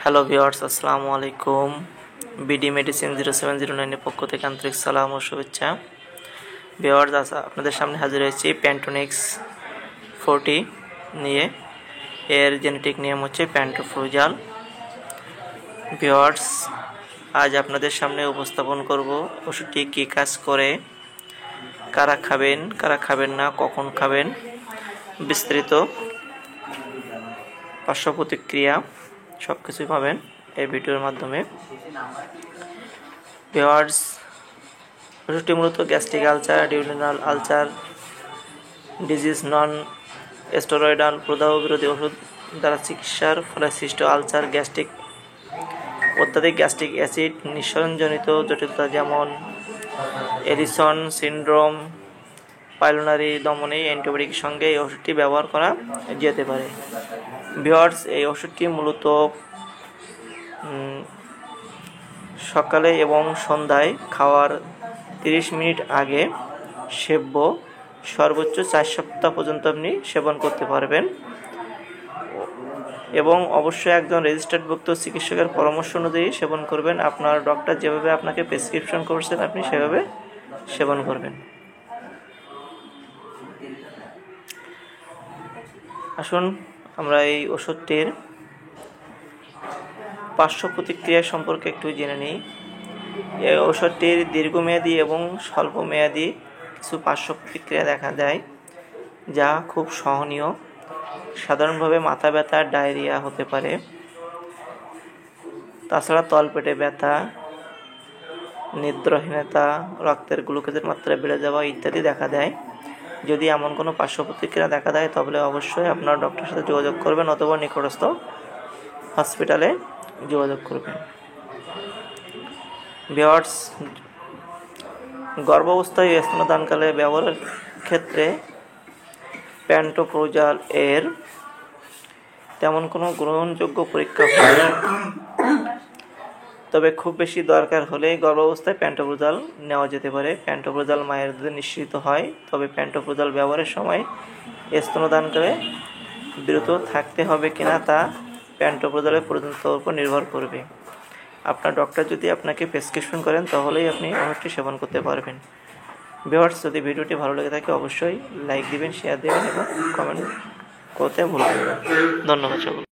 Hello viewers, আসসালামু আলাইকুম। BD medicine 0709 এর পক্ষ থেকে আন্তরিক সালাম ও শুভেচ্ছা। ভিউয়ার্স, আপনাদের সামনে হাজির হয়েছি প্যান্টোনিক্স 40 নিয়ে। এর জেনেটিক নেম হচ্ছে প্যান্টোপ্রোজাল। ভিউয়ার্স, আজ আপনাদের সামনে উপস্থাপন করব ওষুধটি কী কাজ করে, কারা খাবেন না, কখন খাবেন, বিস্তারিত পার্শ্ব প্রতিক্রিয়া সব কিছুই পাবেন এই ভিডিওর মাধ্যমে। ভিউয়ার্স, ওষুধটি মূলত gastric ulcer, duodenal ulcer disease, non steroidal প্রদাহ বিরোধী ওষুধ দ্বারা চিকিৎসার ফলে সৃষ্ট আলসার, অত্যাধিক গ্যাস্ট্রিক অ্যাসিড নিঃসরণজনিত জটিলতা যেমন এলিসন সিন্ড্রোম, পাইলোনারি দমনে অ্যান্টিবায়োটিকের সঙ্গে এই ওষুধটি ব্যবহার করা যেতে পারে। ভিউয়ার্স, এই ওষুধটি মূলত সকালে এবং সন্ধ্যায় খাওয়ার 30 মিনিট আগে সেব্য, সর্বোচ্চ 4 সপ্তাহ পর্যন্ত আপনি সেবন করতে পারবেন এবং অবশ্যই একজন রেজিস্টার্ডভুক্ত চিকিৎসকের পরামর্শ অনুযায়ী সেবন করবেন। আপনার ডক্টর যেভাবে আপনাকে প্রেসক্রিপশন করছেন আপনি সেভাবে সেবন করবেন। আসুন আমরা এই ওষুধটির পার্শ্ব প্রতিক্রিয়া সম্পর্কে একটু জেনে নিই। এই ওষুধটির দীর্ঘমেয়াদী এবং স্বল্পমেয়াদী কিছু পার্শ্ব প্রতিক্রিয়া দেখা যায় যা খুব সহনীয়। সাধারণভাবে মাথা ব্যথা, ডায়রিয়া হতে পারে। তাছাড়া তলপেটে ব্যথা, নিদ্রাহীনতা, রক্তের গ্লুকোজের মাত্রা বেড়ে যাওয়া ইত্যাদি দেখা দেয়। যদি এমন কোনো পার্শ্ব প্রতিক্রিয়া দেখা দেয় তাহলে অবশ্যই আপনার ডক্টরের সাথে যোগাযোগ করবেন অথবা নিকটস্থ হসপিটালে যোগাযোগ করবেন। ভিউয়ার্স, গর্ভাবস্থায় স্তন্যদানকালে ব্যবহারের ক্ষেত্রে প্যান্টোপ্রোজাল এর তেমন কোনো গ্রহণযোগ্য পরীক্ষা হয় না, তবে খুব বেশি দরকার হলে গর্ভাবস্থায় প্যান্টোপ্রোজাল নেওয়া যেতে পারে। প্যান্টোপ্রোজাল মায়ের দুধে নিঃসৃত হয়, তবে প্যান্টোপ্রোজাল ব্যবহারের সময় স্তন্যদানকালে বিরত থাকতে হবে কিনা তা প্যান্টোপ্রোজালের প্রয়োজনীয়তার উপর নির্ভর করবে। আপনার ডক্টর যদি আপনাকে প্রেসক্রিপশন করেন তাহলেই আপনি ওষুধটি সেবন করতে পারবেন। ভিউয়ার্স, যদি ভিডিওটি ভালো লেগে থাকে অবশ্যই লাইক দিবেন, শেয়ার দেবেন এবং কমেন্ট করতে ভুলবেন না। ধন্যবাদ সকল।